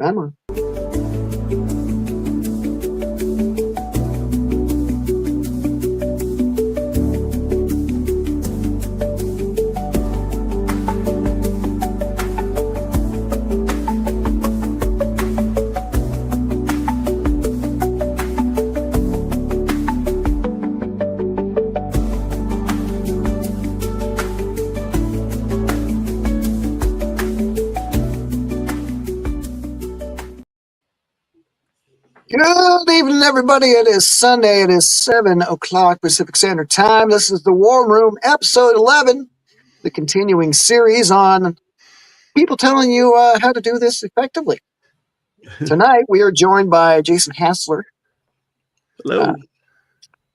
Emma. Good evening, everybody. It is Sunday. It is 7 o'clock Pacific Standard Time. This is the War Room, episode 11, the continuing series on people telling you how to do this effectively. Tonight, we are joined by Jason Hassler, Hello.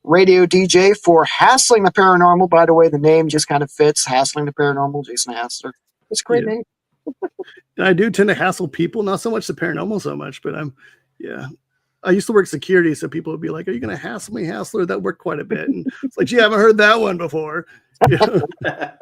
radio DJ for Hassling the Paranormal. By the way, the name just kind of fits. Hassling the Paranormal, Jason Hassler. It's a great name. And I do tend to hassle people, not so much the paranormal so much, but I used to work security, so people would be like, "Are you going to hassle me, Hassler?" That worked quite a bit. And it's like, "Gee, I haven't heard that one before." So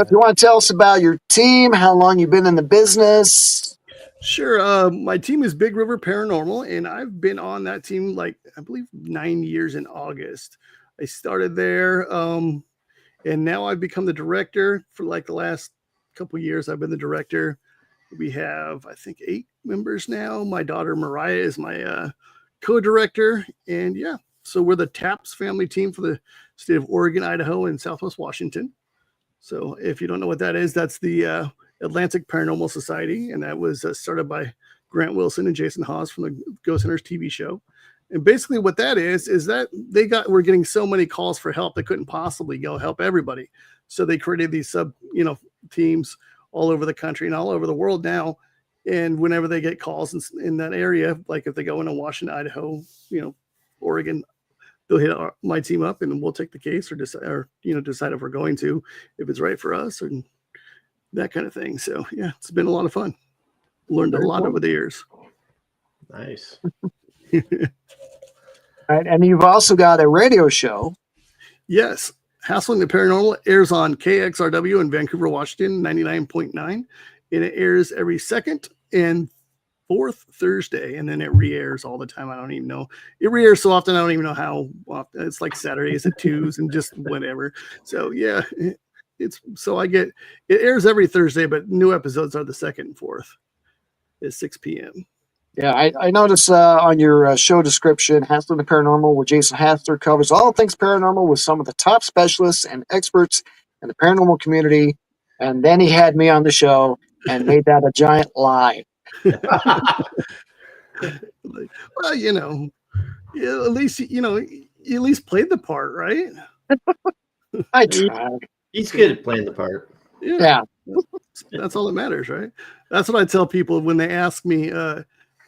if you want to tell us about your team, how long you've been in the business. Sure. My team is Big River Paranormal, and I've been on that team, I believe 9 years in August. I started there, and now I've become the director for the last couple of years. I've been the director. We have, I think, 8 members now. My daughter Mariah is my co-director, and so we're the TAPS family team for the state of Oregon, Idaho, and Southwest Washington. So if you don't know what that is, that's the Atlantic Paranormal Society, and that was started by Grant Wilson and Jason Hawes from the Ghost Hunters TV show. And basically what that is that we're getting so many calls for help, they couldn't possibly go help everybody. So they created these teams all over the country and all over the world now. And whenever they get calls in that area, like if they go into Washington, Idaho, Oregon, they'll hit my team up and we'll take the case or decide if we're going to, if it's right for us and that kind of thing. So it's been a lot of fun. Learned a lot over the years. Nice. All right, and you've also got a radio show. Yes. Hassling the Paranormal airs on KXRW in Vancouver, Washington, 99.9. And it airs every second and fourth Thursday. And then it re-airs all the time. I don't even know. It re-airs so often, I don't even know how often. It's like Saturdays at 2s and just whatever. So, it airs every Thursday, but new episodes are the second and fourth at 6 p.m. Yeah, I notice on your show description, Hassling the Paranormal with Jason Hassler covers all things paranormal with some of the top specialists and experts in the paranormal community. And then he had me on the show and made that a giant lie. Well, at least played the part, right? I tried. He's good at playing the part. Yeah. That's all that matters, right? That's what I tell people when they ask me,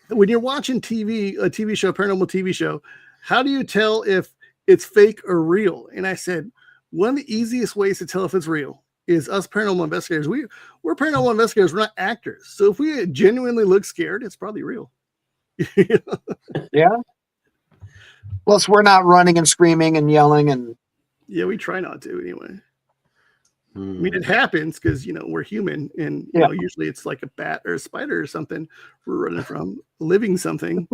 when you're watching TV, a TV show, paranormal TV show, how do you tell if it's fake or real? And I said, one of the easiest ways to tell if it's real is us paranormal investigators. We're paranormal investigators. We're not actors. So if we genuinely look scared, it's probably real. Yeah. Plus, we're not running and screaming and yelling. And we try not to anyway. I mean, it happens because, we're human and, usually it's like a bat or a spider or something we're running from, living something.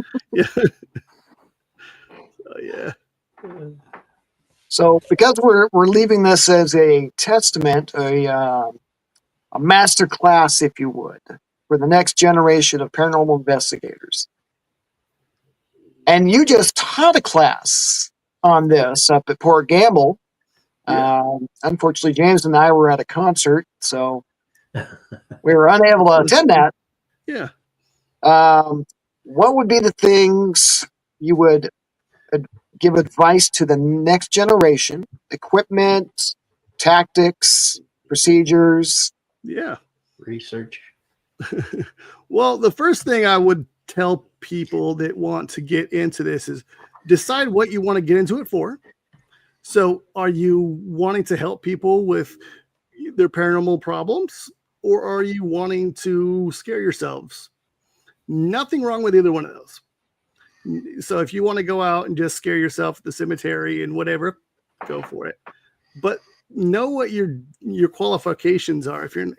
So because we're leaving this as a testament, a master class, if you would, for the next generation of paranormal investigators. And you just taught a class on this up at Port Gamble. Unfortunately, James and I were at a concert, so we were unable to attend that. Yeah. What would be the things you would give advice to the next generation? Equipment, tactics, procedures? Yeah. Research. Well, the first thing I would tell people that want to get into this is decide what you want to get into it for. So are you wanting to help people with their paranormal problems, or are you wanting to scare yourselves? Nothing wrong with either one of those. So if you want to go out and just scare yourself at the cemetery and whatever, go for it. But know what your qualifications are. If you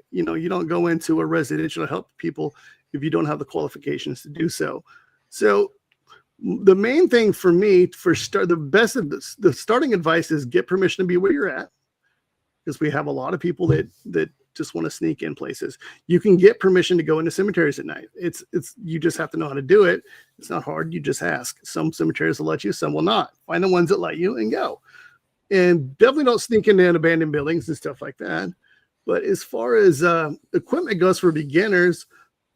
don't go into a residential to help people if you don't have the qualifications to do so. So the main thing for me the starting advice is get permission to be where you're at, because we have a lot of people that just want to sneak in places. You can get permission to go into cemeteries at night. It's you just have to know how to do it. It's not hard. You just ask. Some cemeteries will let you, some will not. Find the ones that let you and go. And definitely don't sneak into abandoned buildings and stuff like that. But as far as equipment goes for beginners,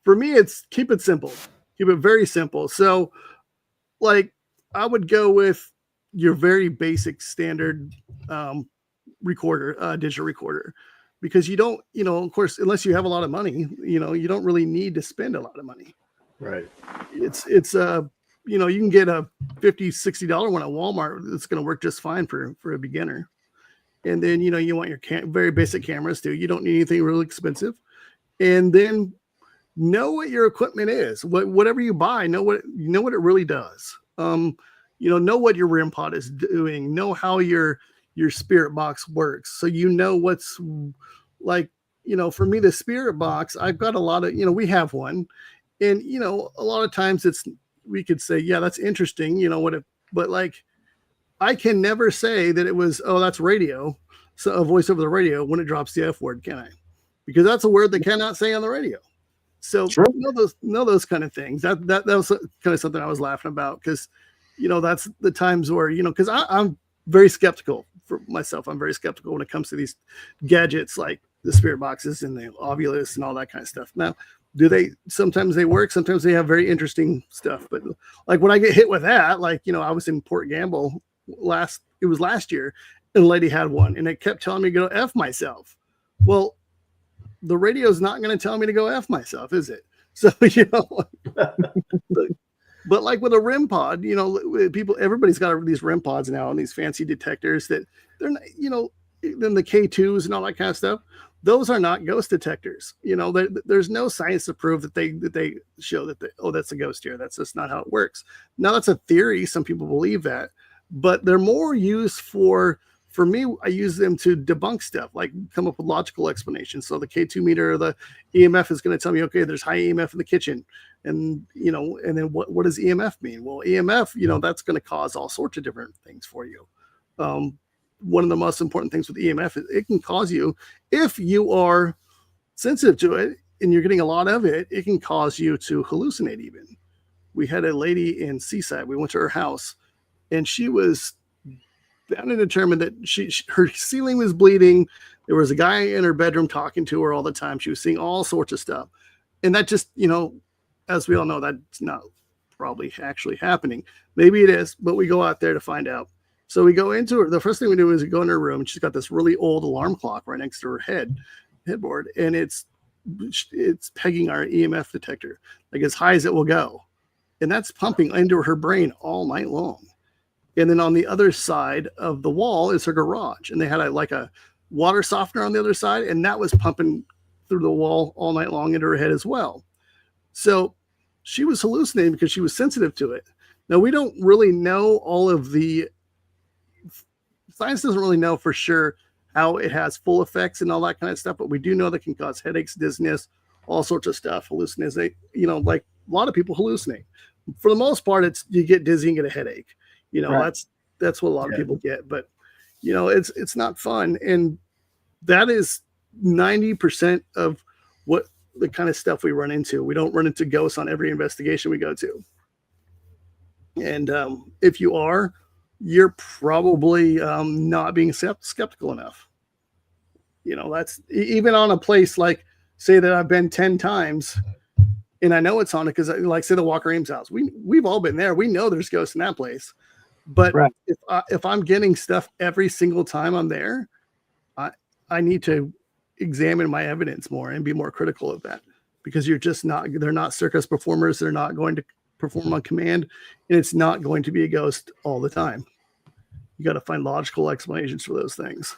for me, it's keep it simple. Keep it very simple. So, like, I would go with your very basic standard recorder, digital recorder, because you don't, of course, unless you have a lot of money, you don't really need to spend a lot of money. Right. It's you can get a $50, $60 one at Walmart that's going to work just fine for a beginner. And then, you want your very basic cameras too. You don't need anything really expensive. And then know what your equipment is. Whatever you buy, know what it really does. Know what your REM pod is doing. Know how your spirit box works. So what's like, for me, the spirit box, I've got a lot of, we have one. And, a lot of times we could say, yeah, that's interesting, but like, I can never say that it was, oh, that's radio. So a voice over the radio when it drops the F word, can I? Because that's a word they cannot say on the radio. So Sure. know those kind of things. That was kind of something I was laughing about, because, that's the times where, because I'm very skeptical for myself. I'm very skeptical when it comes to these gadgets like the spirit boxes and the Ovilus and all that kind of stuff. Now, sometimes they work, sometimes they have very interesting stuff. But like when I get hit with that, like, I was in Port Gamble last year, and a lady had one, and it kept telling me to go F myself. Well, the radio is not going to tell me to go F myself, is it? So, but like with a REM pod, everybody's got these REM pods now and these fancy detectors that they're not, then the K2s and all that kind of stuff. Those are not ghost detectors. There's no science to prove that they show that that's a ghost here. That's just not how it works. Now, that's a theory. Some people believe that, but they're more used for me, I use them to debunk stuff, like come up with logical explanations. So the K2 meter or the EMF is going to tell me, okay, there's high EMF in the kitchen. And, and then what does EMF mean? Well, EMF, that's going to cause all sorts of different things for you. One of the most important things with EMF is it can cause you, if you are sensitive to it and you're getting a lot of it, it can cause you to hallucinate even. We had a lady in Seaside. We went to her house, and she was found and determined that her ceiling was bleeding. There was a guy in her bedroom talking to her all the time. She was seeing all sorts of stuff. And that just, as we all know, that's not probably actually happening. Maybe it is, but we go out there to find out. So we go into her. The first thing we do is we go in her room, and she's got this really old alarm clock right next to her headboard. And it's pegging our EMF detector, like as high as it will go. And that's pumping into her brain all night long. And then on the other side of the wall is her garage. And they had a water softener on the other side. And that was pumping through the wall all night long into her head as well. So she was hallucinating because she was sensitive to it. Now, we don't really know all of the science doesn't really know for sure how it has full effects and all that kind of stuff. But we do know that can cause headaches, dizziness, all sorts of stuff. Hallucinate, like a lot of people hallucinate. For the most part, it's you get dizzy and get a headache. Right. That's what a lot of people get, but it's not fun. And that is 90% of what the kind of stuff we run into. We don't run into ghosts on every investigation we go to. And if you are, you're probably not being skeptical enough. That's even on a place like, say that I've been 10 times and I know it's haunted because, like, say the Walker Ames house, we've all been there. We know there's ghosts in that place. But right. if I'm getting stuff every single time I'm there, I need to examine my evidence more and be more critical of that, because they're not circus performers. They're not going to perform on command, and it's not going to be a ghost all the time. You got to find logical explanations for those things.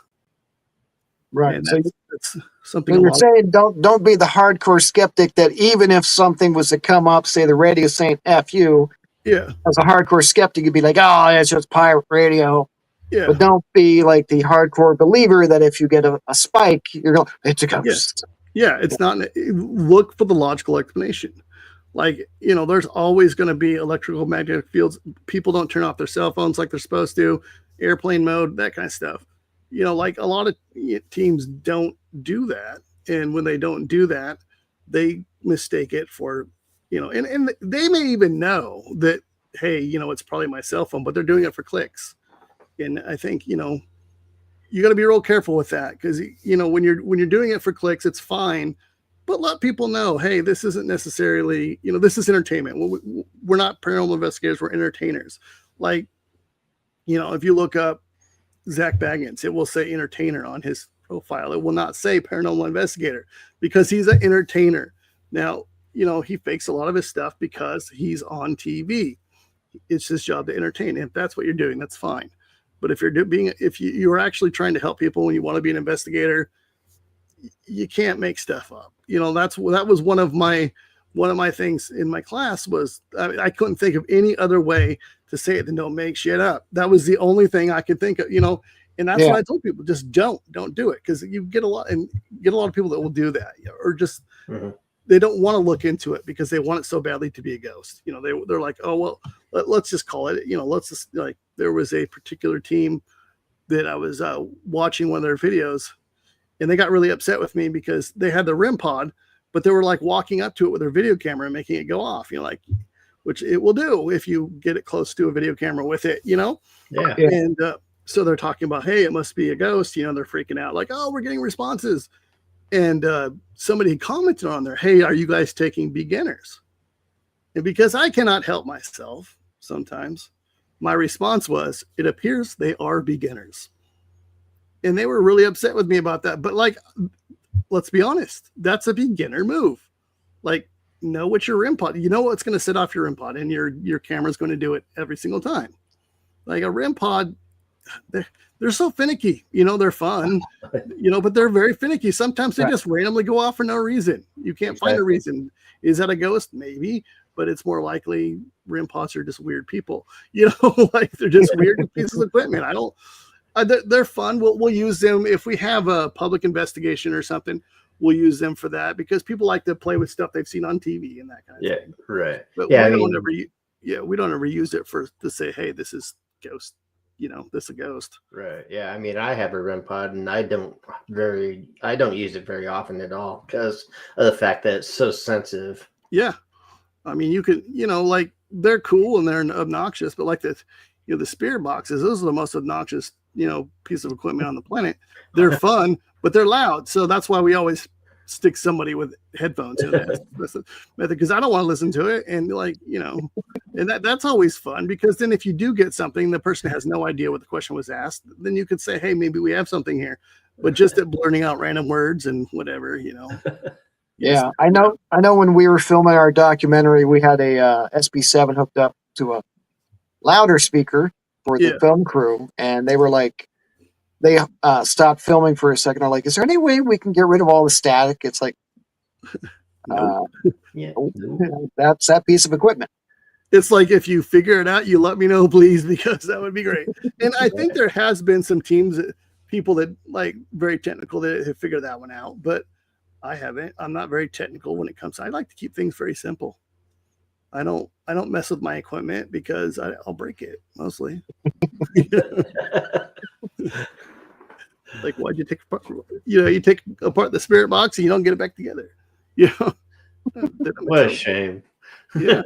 Right. And so that's something you're saying don't be the hardcore skeptic that even if something was to come up, say the radio saying F you, yeah, as a hardcore skeptic, you'd be like, oh, it's just pirate radio. Yeah. But don't be like the hardcore believer that if you get a spike, you're going, it's a ghost. Yeah, it's not. Look for the logical explanation. Like, there's always going to be electrical magnetic fields. People don't turn off their cell phones like they're supposed to, airplane mode, that kind of stuff. Like a lot of teams don't do that. And when they don't do that, they mistake it for, and they may even know that, hey, it's probably my cell phone, but they're doing it for clicks. And I think, you got to be real careful with that because, when you're doing it for clicks, it's fine. But let people know, hey, this isn't necessarily, this is entertainment. We're not paranormal investigators. We're entertainers. Like, if you look up Zach Baggins, it will say entertainer on his profile. It will not say paranormal investigator because he's an entertainer. Now, he fakes a lot of his stuff because he's on TV. It's his job to entertain. If that's what you're doing, that's fine. But if you're actually trying to help people and you want to be an investigator, you can't make stuff up. That was one of my things in my class was I couldn't think of any other way to say it than don't make shit up. That was the only thing I could think of, and that's what I told people, just don't do it. Cause you get a lot of people that will do that, or just, they don't want to look into it because they want it so badly to be a ghost. They're like, oh, well, let's just call it, let's just like, there was a particular team that I was watching one of their videos and they got really upset with me because they had the REM pod, but they were like walking up to it with their video camera and making it go off, which it will do if you get it close to a video camera with it, Yeah. And so they're talking about, hey, it must be a ghost. They're freaking out like, oh, we're getting responses. And somebody commented on there, hey, are you guys taking beginners? And because I cannot help myself sometimes, my response was, it appears they are beginners. And they were really upset with me about that. But like, let's be honest, that's a beginner move. Like, know what your REM pod, what's going to set off your REM pod, and your camera's going to do it every single time. Like a REM pod, they're so finicky, they're fun, but they're very finicky. Sometimes they just randomly go off for no reason. You can't find a reason. Is that a ghost? Maybe, but it's more likely REM pods are just weird people, like they're just weird pieces of equipment. They're fun. We'll use them if we have a public investigation or something. We'll use them for that because people like to play with stuff they've seen on TV and that kind of thing. Right. But we don't ever use it to say, hey, this is ghost. This is a ghost. Right. Yeah. I mean, I have a REM pod and I don't use it very often at all because of the fact that it's so sensitive. Yeah. I mean, you could, like they're cool and they're obnoxious, but like the spirit boxes, those are the most obnoxious, piece of equipment on the planet. They're fun, but they're loud. So that's why we always stick somebody with headphones in that method, because I don't want to listen to it. And and that's always fun because then if you do get something, the person has no idea what the question was asked, then you could say, hey, maybe we have something here, but just at blurting out random words and whatever, Yeah, I know when we were filming our documentary, we had a SB7 hooked up to a louder speaker for the film crew, and they were like, they stopped filming for a second. They're like, is there any way we can get rid of all the static? It's like, that's that piece of equipment. It's like, if you figure it out, you let me know, please, because that would be great. And I think there has been some people that like very technical that have figured that one out, but I haven't. I'm not very technical when it comes to, I like to keep things very simple. I don't mess with my equipment because I'll break it mostly. Like, why'd you take apart? You take apart the spirit box and you don't get it back together. What a shame. Yeah.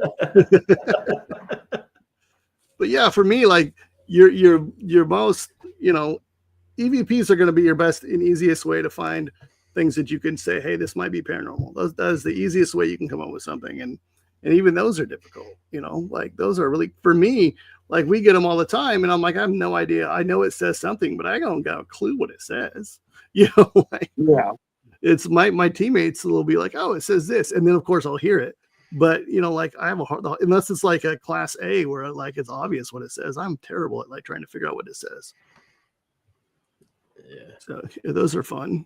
But yeah, for me, like your most, EVPs are going to be your best and easiest way to find things that you can say, hey, this might be paranormal. That is the easiest way you can come up with something. And even those are difficult, like those are really, for me, like we get them all the time. And I'm like, I have no idea. I know it says something, but I don't got a clue what it says. Like, yeah, it's my teammates will be like, oh, it says this. And then of course I'll hear it. But, like I have a hard, unless it's like a class A where like, it's obvious what it says. I'm terrible at like trying to figure out what it says. Yeah. So those are fun.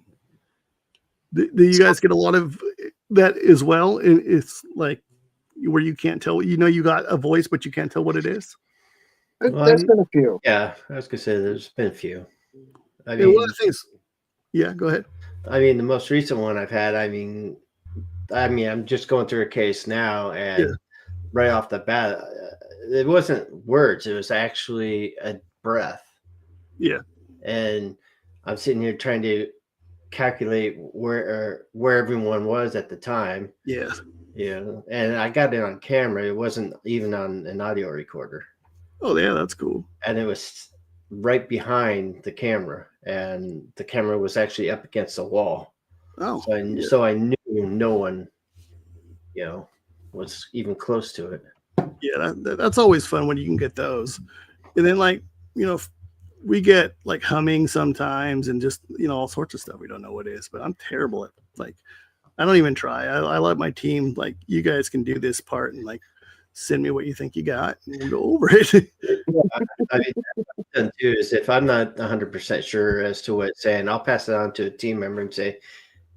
Do you guys get a lot of that as well? It's like where you can't tell, you got a voice, but you can't tell what it is. There's been a few. Yeah, I was gonna say there's been a few. I mean, one of the things. Yeah, go ahead. I mean, the most recent one I've had, I'm just going through a case now, and Yeah. right off the bat, it wasn't words; it was actually a breath. Yeah. And I'm sitting here trying to calculate where everyone was at the time. Yeah. And I got it on camera. It wasn't even on an audio recorder, Oh, yeah, that's cool. and it was right behind the camera, and the camera was actually up against the wall. Oh, So I knew no one, was even close to it. yeah, that's always fun when you can get those. And then, like, we get like humming sometimes and just, all sorts of stuff. We don't know what it is, but I'm terrible at, like, I don't even try. I let my team, like, you guys can do this part and, like, send me what you think you got and we'll go over it. I mean, what I've done too is if I'm not 100% sure as to what it's saying, I'll pass it on to a team member and say,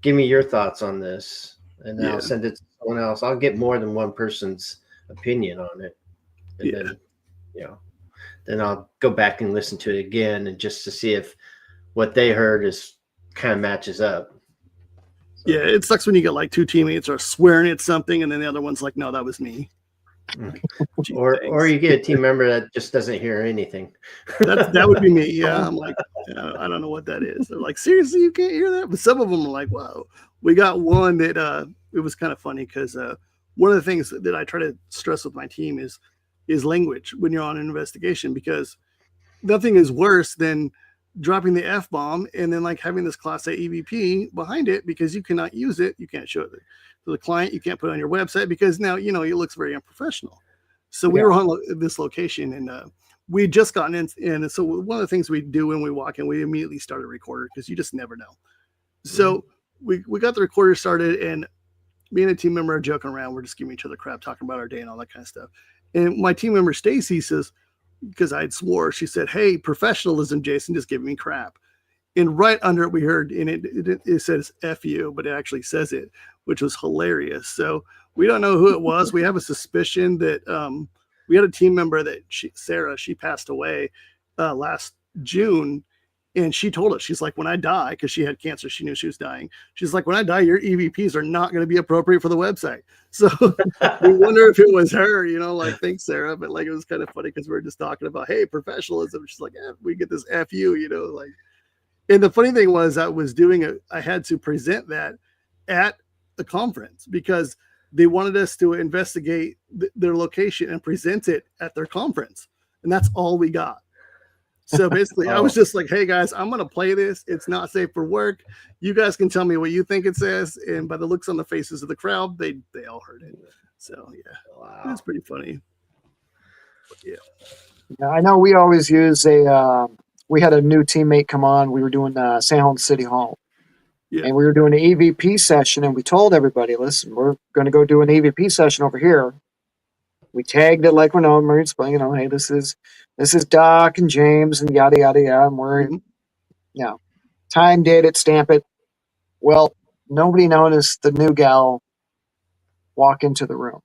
give me your thoughts on this. And then Yeah. I'll send it to someone else. I'll get more than one person's opinion on it. And Yeah. then I'll go back and listen to it again and just to see if what they heard is kind of matches up. So, Yeah, it sucks when you get like two teammates are swearing at something and then the other one's like, no, that was me. Gee, or you get a team member that just doesn't hear anything. that would be me. Yeah, I'm like, I don't know what that is. They're like, seriously, you can't hear that? But some of them are like, wow. We got one that it was kind of funny because one of the things that I try to stress with my team is language when you're on an investigation, because nothing is worse than dropping the F-bomb and then like having this class A EVP behind it because you cannot use it. You can't show it to the client. You can't put it on your website because now, it looks very unprofessional. So we were on this location and we had just gotten in. And so one of the things we do when we walk in, we immediately start a recorder because you just never know. So we got the recorder started and me and a team member are joking around. We're just giving each other crap, talking about our day and all that kind of stuff. And my team member, Stacy, says, because I'd swore, she said, hey, professionalism, Jason, just giving me crap. And right under it, we heard, and it says F you, but it actually says it, which was hilarious. So we don't know who it was. We have a suspicion that we had a team member that Sarah, she passed away last June. And she told us, she's like, when I die, because she had cancer, she knew she was dying. She's like, when I die, your EVPs are not going to be appropriate for the website. So we wonder if it was her, like, thanks, Sarah. But like, it was kind of funny because we were just talking about, hey, professionalism. She's like, we get this FU, like. And the funny thing was, I had to present that at a conference because they wanted us to investigate their location and present it at their conference. And that's all we got. So basically, I was just like, hey, guys, I'm going to play this. It's not safe for work. You guys can tell me what you think it says. And by the looks on the faces of the crowd, they all heard it. So, yeah, wow. It's pretty funny. But, yeah, I know we always use we had a new teammate come on. We were doing San Jose City Hall. Yeah. And we were doing an EVP session. And we told everybody, listen, we're going to go do an EVP session over here. We tagged it like we're known. We're explaining, hey, this is Doc and James and yada, yada, yada. And we're, time, date it, stamp it. Well, nobody noticed the new gal walk into the room.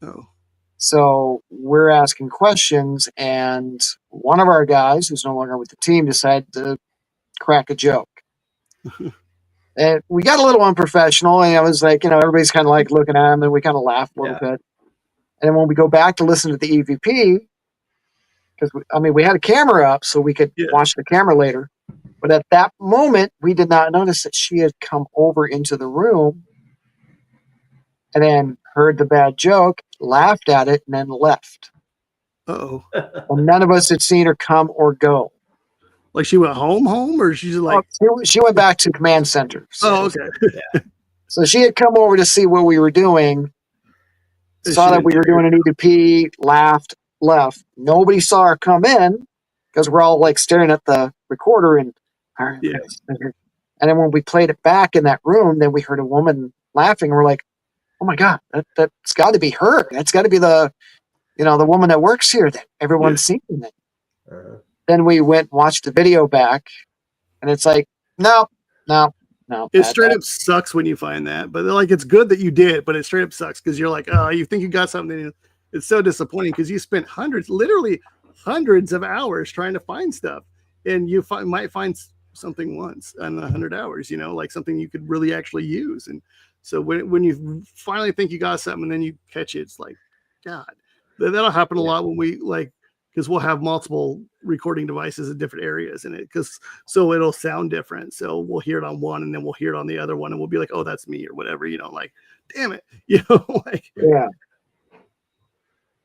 Oh. So we're asking questions, and one of our guys, who's no longer with the team, decided to crack a joke. And we got a little unprofessional, and I was like, everybody's kind of like looking at him, and we kind of laughed a little bit. And then when we go back to listen to the EVP, because we had a camera up so we could watch the camera later. But at that moment, we did not notice that she had come over into the room and then heard the bad joke, laughed at it, and then left. Uh-oh. Well, none of us had seen her come or go. Like she went home, or she's like... She went back to command center. So, okay. So she had come over to see what we were doing, saw that we were doing an EVP, laughed, left. Nobody saw her come in because we're all like staring at the recorder and then when we played it back in that room, then we heard a woman laughing. We're like, oh my God, that's got to be her. That's got to be the woman that works here that everyone's seeing it. Then we went and watched the video back and it's like, no. It straight up sucks when you find that, but like, it's good that you did, but it straight up sucks because you're like, oh, you think you got something. It's so disappointing because you spent literally hundreds of hours trying to find stuff, and you might find something once in 100 hours, like something you could really actually use. And so when you finally think you got something and then you catch it, it's like, God, that'll happen a lot when we because we'll have multiple recording devices in different areas in it, so it'll sound different. So we'll hear it on one and then we'll hear it on the other one and we'll be like, oh, that's me or whatever, like, damn it, like, yeah.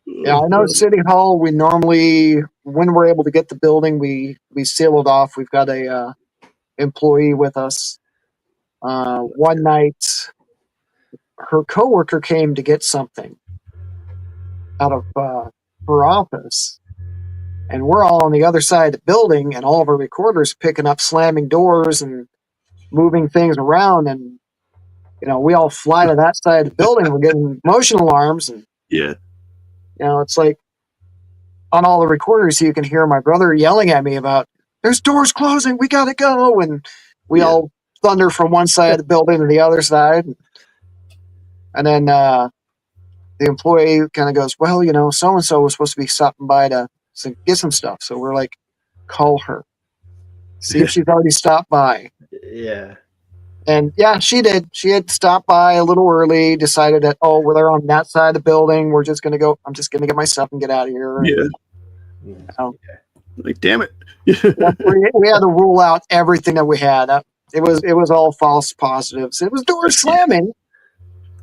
Yeah, I know City Hall, we normally, when we're able to get the building, we seal it off. We've got a employee with us. One night, her coworker came to get something out of her office, and we're all on the other side of the building, and all of our recorders picking up slamming doors and moving things around, and we all fly to that side of the building. We're getting motion alarms, and yeah, it's like on all the recorders, you can hear my brother yelling at me about, "There's doors closing, we gotta go," and we all thunder from one side of the building to the other side, and then the employee kind of goes, "Well, so and so was supposed to be stopping by to get some stuff," so we're like, "Call her, see if she's already stopped by." Yeah. And yeah, she did. She had stopped by a little early, decided that, oh, well, they're on that side of the building. I'm just going to get my stuff and get out of here. Yeah. And, like, damn it. we had to rule out everything that we had. It was all false positives. It was doors slamming.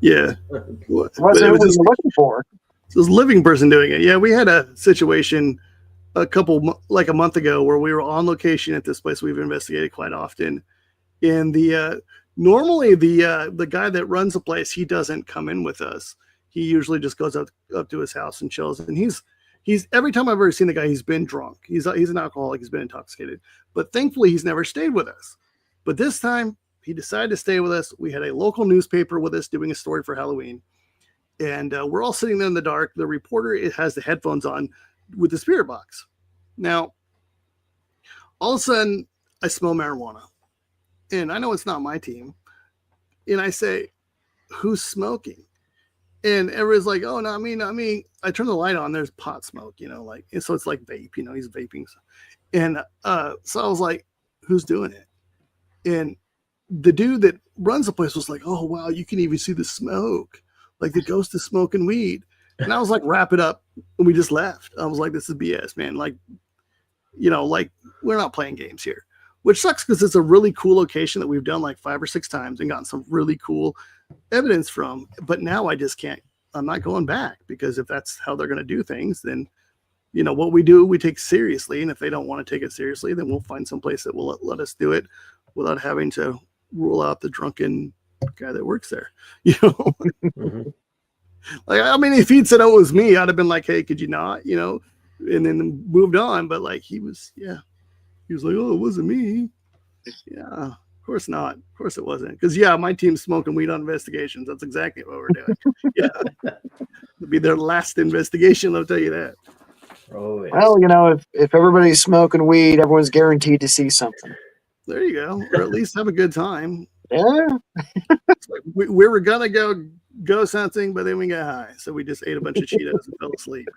Yeah. It wasn't what we were looking for. It was a living person doing it. Yeah, we had a situation a month ago where we were on location at this place we've investigated quite often. And normally the guy that runs the place, he doesn't come in with us. He usually just goes up to his house and chills. And he's every time I've ever seen the guy, he's been drunk. He's an alcoholic. He's been intoxicated. But thankfully, he's never stayed with us. But this time, he decided to stay with us. We had a local newspaper with us doing a story for Halloween. And we're all sitting there in the dark. The reporter has the headphones on with the spirit box. Now, all of a sudden, I smell marijuana. And I know it's not my team. And I say, who's smoking? And everyone's like, oh, not me. I turn the light on. There's pot smoke, and so it's like vape, he's vaping. And so I was like, who's doing it? And the dude that runs the place was like, oh, wow, you can even see the smoke. Like the ghost is smoking weed. And I was like, wrap it up. And we just left. I was like, this is BS, man. Like, we're not playing games here. Which sucks because it's a really cool location that we've done like 5 or 6 times and gotten some really cool evidence from. But now I just can't. I'm not going back, because if that's how they're going to do things, then what we do, we take seriously. And if they don't want to take it seriously, then we'll find some place that will let us do it without having to rule out the drunken guy that works there. Mm-hmm. Like, I mean, if he'd said, oh, it was me, I'd have been like, hey, could you not? And then moved on. But like he was like, oh, it wasn't me. Yeah, of course not. Of course it wasn't. Because my team's smoking weed on investigations. That's exactly what we're doing. Yeah, it'll be their last investigation. I'll tell you that. Oh, yes. Well, if everybody's smoking weed, everyone's guaranteed to see something. There you go, or at least have a good time. Yeah. Like we were gonna go something, but then we got high, so we just ate a bunch of Cheetos and fell asleep.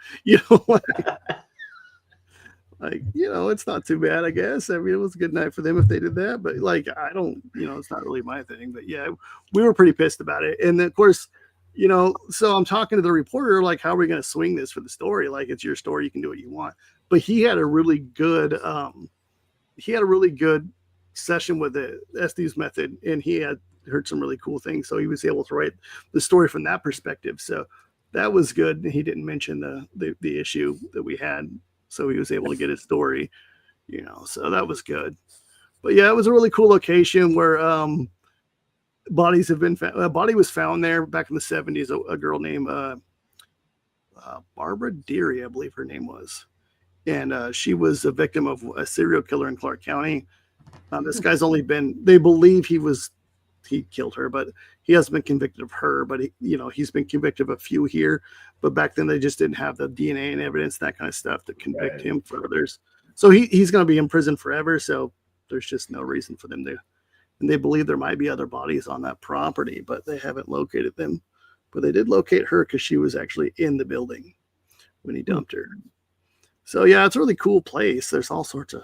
It's not too bad, I guess. I mean, it was a good night for them if they did that, but like, I don't, it's not really my thing. But yeah, we were pretty pissed about it. And then, of course, so I'm talking to the reporter, like, how are we going to swing this for the story? Like, it's your story, you can do what you want. But he had a really good session with the SD's method, and he had heard some really cool things. So he was able to write the story from that perspective. So that was good. He didn't mention the issue that we had. So he was able to get his story, so that was good. But yeah, it was a really cool location where bodies have been found. A body was found there back in the 70s. A girl named Barbara Deary, I believe her name was. And she was a victim of a serial killer in Clark County. This guy's they believe he killed her, but he hasn't been convicted of her, but he's been convicted of a few here. But back then they just didn't have the DNA and evidence, that kind of stuff, to convict him for others. So he's going to be in prison forever. So there's just no reason for them to, and they believe there might be other bodies on that property, but they haven't located them. But they did locate her because she was actually in the building when he dumped her. So yeah, it's a really cool place. There's all sorts of,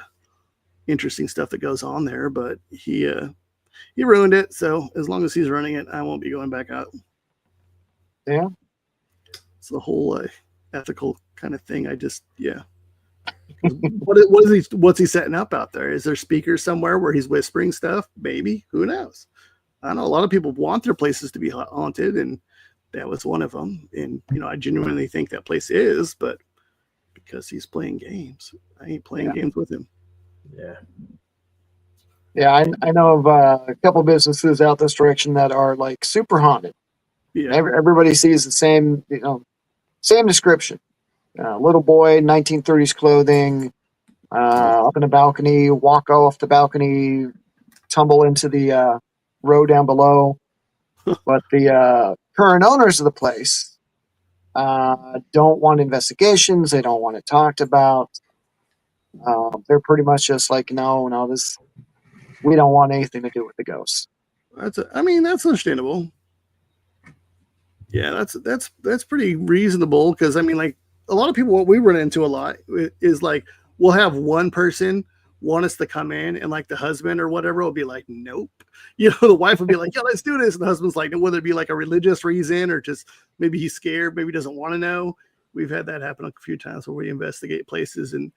interesting stuff that goes on there, but he ruined it. So as long as he's running it, I won't be going back out. Yeah. It's the whole ethical kind of thing. What's he setting up out there? Is there speakers somewhere where he's whispering stuff? Maybe. Who knows? I know a lot of people want their places to be haunted, and that was one of them. And I genuinely think that place is, but because he's playing games, I ain't playing games with him. Yeah. Yeah, I know of a couple businesses out this direction that are like super haunted. Yeah. Everybody sees the same, same description. Little boy, 1930s clothing, up in a balcony, walk off the balcony, tumble into the road down below. But the current owners of the place don't want investigations. They don't want it talked about. They're pretty much just like, no, we don't want anything to do with the ghosts. That's understandable. Yeah, that's pretty reasonable, because like a lot of people, what we run into a lot is like, we'll have one person want us to come in, and like the husband or whatever will be like, nope. The wife will be like, yeah, let's do this. And the husband's like, whether it be like a religious reason or just maybe he's scared, maybe doesn't want to know. We've had that happen a few times where we investigate places, and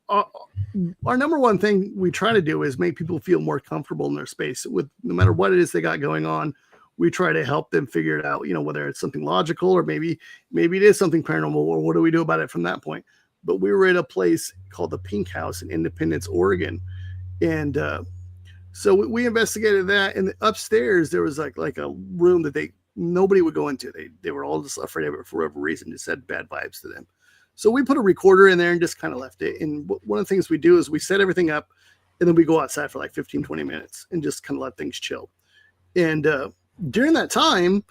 our number one thing we try to do is make people feel more comfortable in their space with no matter what it is they got going on. We try to help them figure it out, whether it's something logical or maybe it is something paranormal, or what do we do about it from that point. But we were at a place called the Pink House in Independence, Oregon. And so we investigated that. And upstairs, there was like a room that nobody would go into. They were all just afraid of it for whatever reason. Just had bad vibes to them. So we put a recorder in there and just kind of left it. And one of the things we do is we set everything up, and then we go outside for like 15, 20 minutes and just kind of let things chill. And during that time,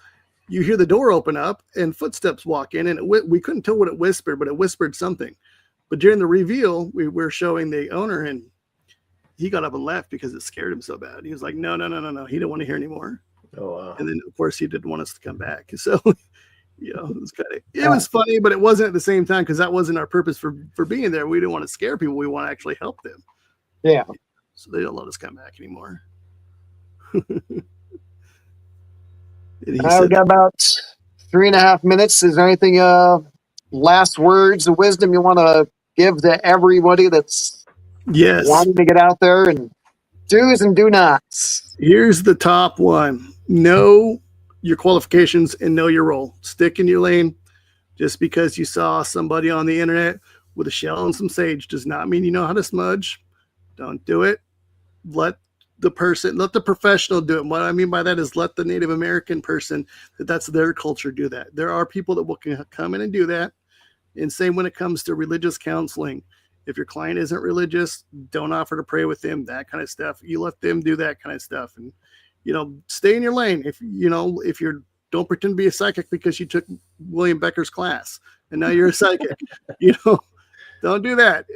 you hear the door open up and footsteps walk in, and we couldn't tell what it whispered, but it whispered something. But during the reveal, we were showing the owner, and he got up and left because it scared him so bad. He was like, no. He didn't want to hear anymore. Oh, wow. And then, of course, he didn't want us to come back. So, it was funny, but it wasn't at the same time, because that wasn't our purpose for being there. We didn't want to scare people. We want to actually help them. Yeah. So they don't let us come back anymore. We got about 3.5 minutes. Is there anything, last words of wisdom you want to give to everybody that's wanting to get out there, and do's and do nots? Here's the top one. Know your qualifications and know your role. Stick in your lane. Just because you saw somebody on the internet with a shell and some sage does not mean you know how to smudge. Don't do it. Let the professional do it. What I mean by that is let the Native American person, that's their culture, do that. There are people that will come in and do that. And same when it comes to religious counseling. If your client isn't religious, don't offer to pray with them, that kind of stuff. You let them do that kind of stuff. And, stay in your lane. If you're, don't pretend to be a psychic because you took William Becker's class and now you're a psychic. Don't do that.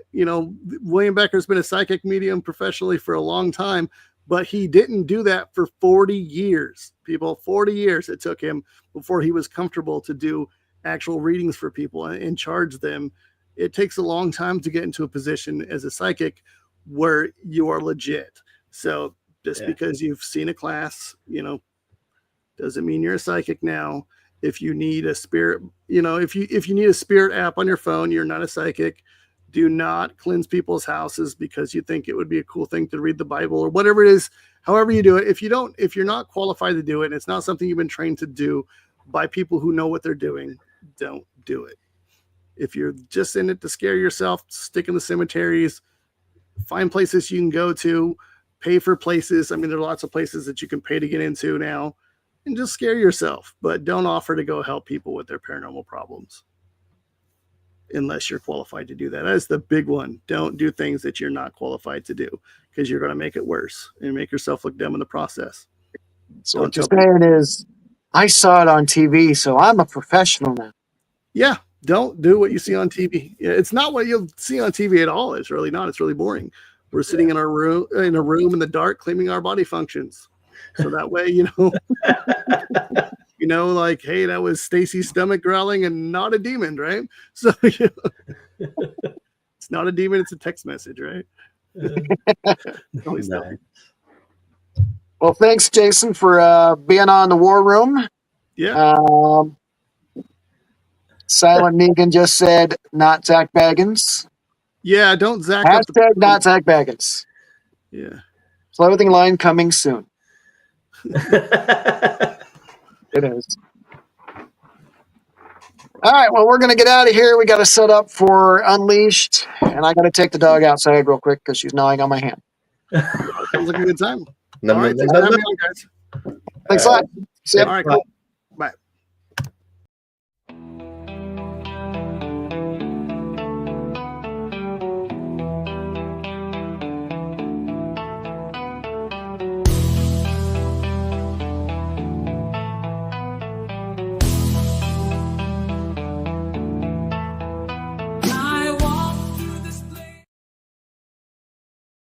William Becker's been a psychic medium professionally for a long time, but he didn't do that for 40 years. 40 years it took him before he was comfortable to do actual readings for people and charge them. It takes a long time to get into a position as a psychic where you are legit. So just because you've seen a class, doesn't mean you're a psychic now. If you need a spirit, if you need a spirit app on your phone, you're not a psychic. Do not cleanse people's houses because you think it would be a cool thing to read the Bible or whatever it is. However you do it, if you're not qualified to do it, and it's not something you've been trained to do by people who know what they're doing, don't do it. If you're just in it to scare yourself, stick in the cemeteries, find places you can go to, pay for places. There are lots of places that you can pay to get into now, and just scare yourself, but don't offer to go help people with their paranormal problems unless you're qualified to do that. That's the big one. Don't do things that you're not qualified to do, because you're going to make it worse and make yourself look dumb in the process. So what you're saying is, I saw it on TV, so I'm a professional now. Yeah. Don't do what you see on TV. It's not what you'll see on TV at all. It's really not. It's really boring. We're sitting in a room in the dark, cleaning our body functions. So that way, like, hey, that was Stacy's stomach growling and not a demon, right? So it's not a demon. It's a text message, right? Always Nice. don't. Well, thanks, Jason, for being on the War Room. Yeah. Silent Negan just said, not Zach Baggins. Yeah. Don't Zach up the. Hashtag not Zach Baggins. Yeah. Clothing line coming soon. It is. All right. Well, we're going to get out of here. We got to set up for Unleashed. And I got to take the dog outside real quick because she's gnawing on my hand. Sounds like a good time. No, All right. no, Thanks no, for having no. me on, guys. Thanks a lot. See ya. All right. Cool.